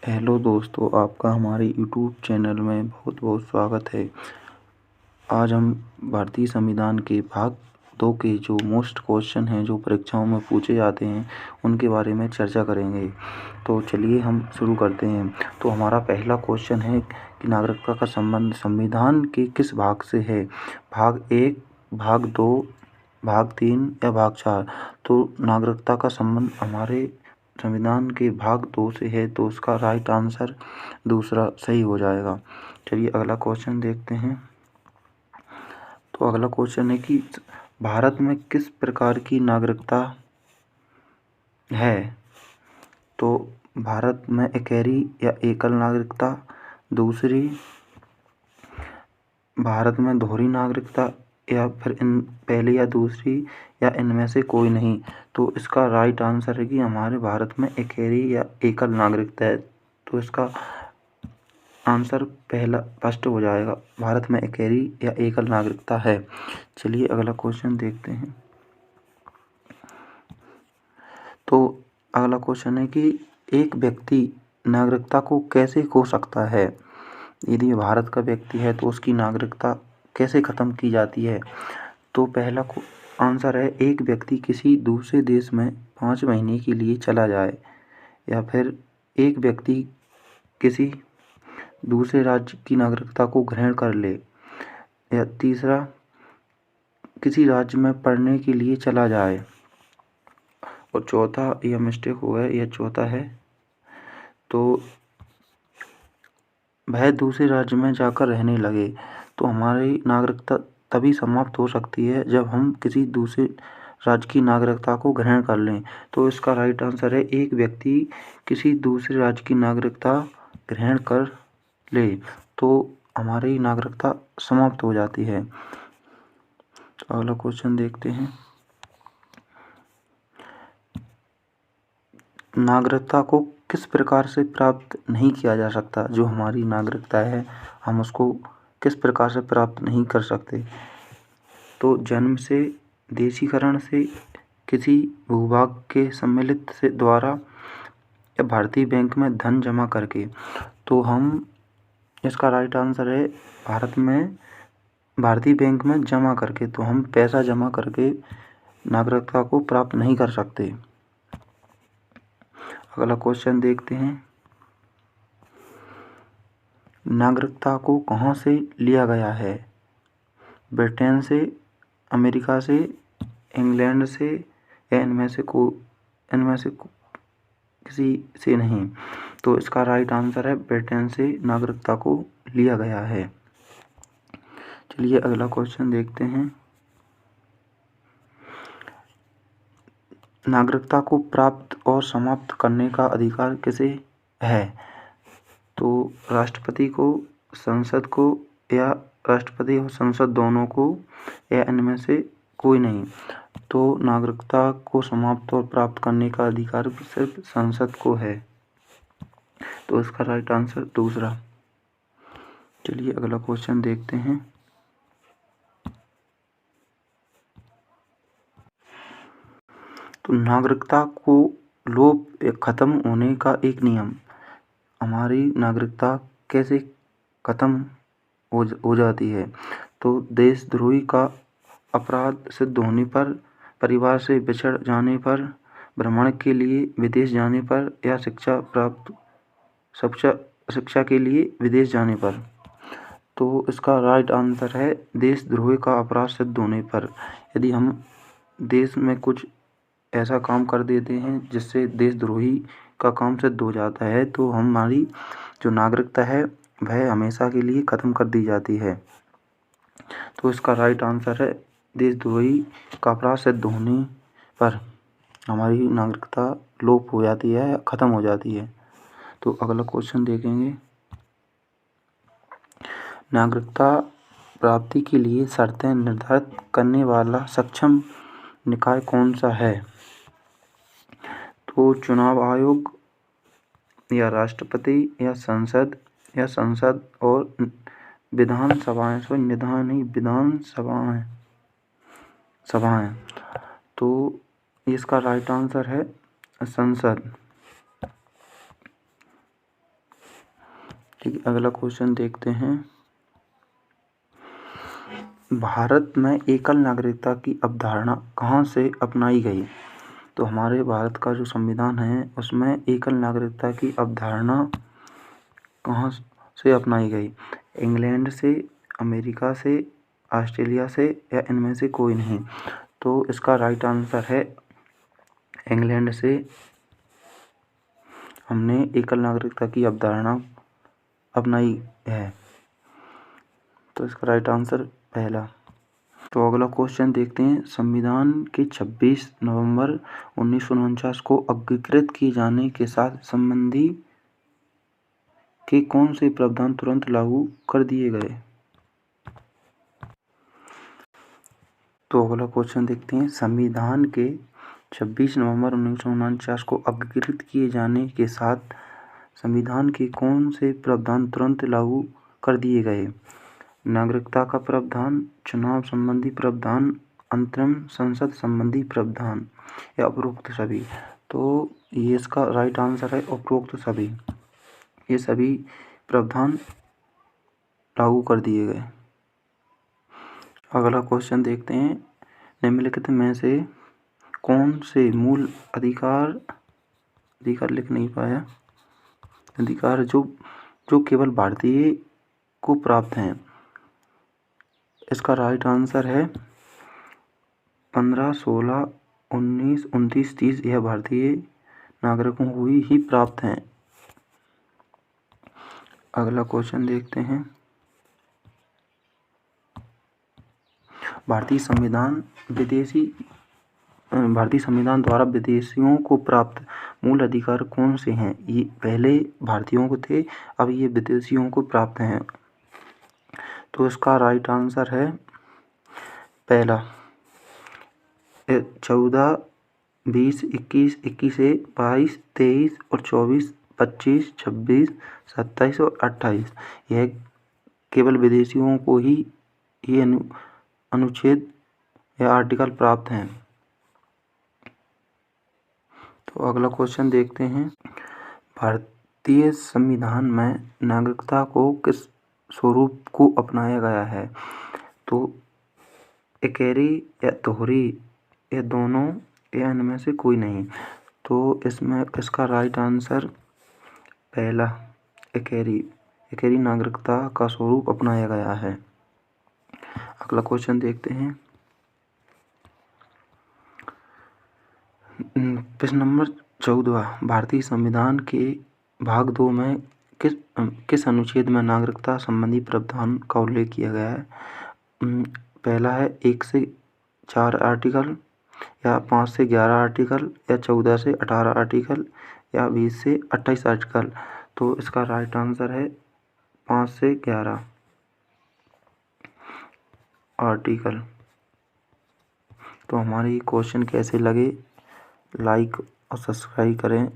Hello दोस्तों, आपका हमारे यूट्यूब चैनल में बहुत बहुत स्वागत है। आज हम भारतीय संविधान के भाग 2 के जो मोस्ट क्वेश्चन हैं जो परीक्षाओं में पूछे जाते हैं उनके बारे में चर्चा करेंगे। तो चलिए हम शुरू करते हैं। तो हमारा पहला क्वेश्चन है कि नागरिकता का संबंध संविधान के किस भाग से है? भाग 1, भाग 2, भाग 3 या भाग 4? तो नागरिकता का संबंध हमारे संविधान के भाग 2 से है, तो उसका राइट आंसर दूसरा सही हो जाएगा। चलिए अगला क्वेश्चन देखते हैं। तो अगला क्वेश्चन है कि भारत में किस प्रकार की नागरिकता है? तो भारत में एकेरी या एकल नागरिकता, दूसरी भारत में दोहरी नागरिकता, या फिर इन पहली या दूसरी, या इनमें से कोई नहीं। तो इसका राइट आंसर है कि हमारे भारत में एकेरी या एकल नागरिकता है। तो इसका आंसर फर्स्ट हो जाएगा, भारत में एकेरी या एकल नागरिकता है। चलिए अगला क्वेश्चन देखते हैं। तो अगला क्वेश्चन है कि एक व्यक्ति नागरिकता को कैसे खो सकता है? यदि भारत का व्यक्ति है तो उसकी नागरिकता कैसे खत्म की जाती है? तो पहला आंसर है, एक व्यक्ति किसी दूसरे देश में 5 महीने के लिए चला जाए, या फिर एक व्यक्ति किसी दूसरे राज्य की नागरिकता को ग्रहण कर ले, या तीसरा किसी राज्य में पढ़ने के लिए चला जाए, और चौथा, यह मिस्टेक हो गया, यह चौथा है, तो वह दूसरे राज्य में जाकर रहने लगे। तो हमारी नागरिकता तभी समाप्त हो सकती है जब हम किसी दूसरे राज्य की नागरिकता को ग्रहण कर लें। तो इसका राइट आंसर है, एक व्यक्ति किसी दूसरे राज्य की नागरिकता ग्रहण कर ले तो हमारी नागरिकता समाप्त हो जाती है। तो अगला क्वेश्चन देखते हैं। नागरिकता को किस प्रकार से प्राप्त नहीं किया जा सकता? जो हमारी नागरिकता है हम उसको किस प्रकार से प्राप्त नहीं कर सकते? तो जन्म से, देशीकरण से, किसी भूभाग के सम्मिलित से द्वारा, या भारतीय बैंक में धन जमा करके। तो हम इसका राइट आंसर है, भारतीय बैंक में जमा करके। तो हम पैसा जमा करके नागरिकता को प्राप्त नहीं कर सकते। अगला क्वेश्चन देखते हैं। नागरिकता को कहाँ से लिया गया है? ब्रिटेन से, अमेरिका से, इंग्लैंड से, या इनमें से किसी से नहीं। तो इसका राइट आंसर है, ब्रिटेन से नागरिकता को लिया गया है। चलिए अगला क्वेश्चन देखते हैं। नागरिकता को प्राप्त और समाप्त करने का अधिकार किसे है? तो राष्ट्रपति को, संसद को, या राष्ट्रपति और संसद दोनों को, या इनमें से कोई नहीं। तो नागरिकता को समाप्त और प्राप्त करने का अधिकार सिर्फ संसद को है। तो इसका राइट आंसर दूसरा। चलिए अगला क्वेश्चन देखते हैं। तो नागरिकता को लोप या खत्म होने का एक नियम, हमारी नागरिकता कैसे खत्म हो जाती है? तो देशद्रोही का अपराध सिद्ध होने पर, परिवार से बिछड़ जाने पर, भ्रमण के लिए विदेश जाने पर, या शिक्षा के लिए विदेश जाने पर। तो इसका राइट आंसर है, देशद्रोही का अपराध सिद्ध होने पर। यदि हम देश में कुछ ऐसा काम कर देते हैं जिससे देशद्रोही का काम सिद्ध हो जाता है, तो हमारी जो नागरिकता है वह हमेशा के लिए ख़त्म कर दी जाती है। तो इसका राइट आंसर है, देशद्रोही का अपराध सिद्ध होने पर हमारी नागरिकता लोप हो जाती है, ख़त्म हो जाती है। तो अगला क्वेश्चन देखेंगे। नागरिकता प्राप्ति के लिए शर्तें निर्धारित करने वाला सक्षम निकाय कौन सा है? तो चुनाव आयोग, या राष्ट्रपति, या संसद और विधान सभाएं। तो इसका राइट आंसर है संसद। ठीक है, अगला क्वेश्चन देखते हैं। भारत में एकल नागरिकता की अवधारणा कहाँ से अपनाई गई? तो हमारे भारत का जो संविधान है उसमें एकल नागरिकता की अवधारणा कहाँ से अपनाई गई? इंग्लैंड से, अमेरिका से, ऑस्ट्रेलिया से या इनमें से कोई नहीं। तो इसका राइट आंसर है इंग्लैंड से हमने एकल नागरिकता की अवधारणा अपनाई है। तो इसका राइट आंसर पहला। तो अगला क्वेश्चन देखते हैं। संविधान के 26 नवंबर 1949 को अंगीकृत किए जाने के साथ संबंधी के कौन से प्रावधान तुरंत लागू कर दिए गए? तो अगला क्वेश्चन देखते हैं। संविधान के 26 नवंबर 1949 को अंगीकृत किए जाने के साथ संविधान के कौन से प्रावधान तुरंत लागू कर दिए गए? नागरिकता का प्रावधान, चुनाव संबंधी प्रावधान, अंतरिम संसद संबंधी प्रावधान या उपरोक्त सभी। तो ये इसका राइट आंसर है उपरोक्त सभी। ये सभी प्रावधान लागू कर दिए गए। अगला क्वेश्चन देखते हैं। निम्नलिखित में से कौन से मूल अधिकार लिख नहीं पाया, अधिकार जो केवल भारतीय को प्राप्त हैं? इसका राइट आंसर है 15, 16, 19, 29, 30 यह भारतीय नागरिकों को ही प्राप्त हैं। अगला क्वेश्चन देखते हैं। भारतीय संविधान द्वारा विदेशियों को प्राप्त मूल अधिकार कौन से हैं? ये पहले भारतीयों को थे, अब ये विदेशियों को प्राप्त हैं। तो इसका राइट आंसर है पहला 14, 20, 21, 21 से 22, 23 और 24, 25, 26, 27 और 28 यह केवल विदेशियों को ही ये अनुच्छेद या आर्टिकल प्राप्त हैं। तो अगला क्वेश्चन देखते हैं। भारतीय संविधान में नागरिकता को किस स्वरूप को अपनाया गया है? तो इकहरी या दोहरी या दोनों या इनमें से कोई नहीं। तो इसमें इसका राइट आंसर पहला इकहरी नागरिकता का स्वरूप अपनाया गया है। अगला क्वेश्चन देखते हैं। प्रश्न नंबर 14। भारतीय संविधान के भाग 2 में किस अनुच्छेद में नागरिकता संबंधी प्रावधान का उल्लेख किया गया है? पहला है 1 से 4 आर्टिकल या 5 से 11 आर्टिकल या 14 से 18 आर्टिकल या 20 से 28 आर्टिकल। तो इसका राइट आंसर है 5 से 11 आर्टिकल। तो हमारे क्वेश्चन कैसे लगे लाइक और सब्सक्राइब करें।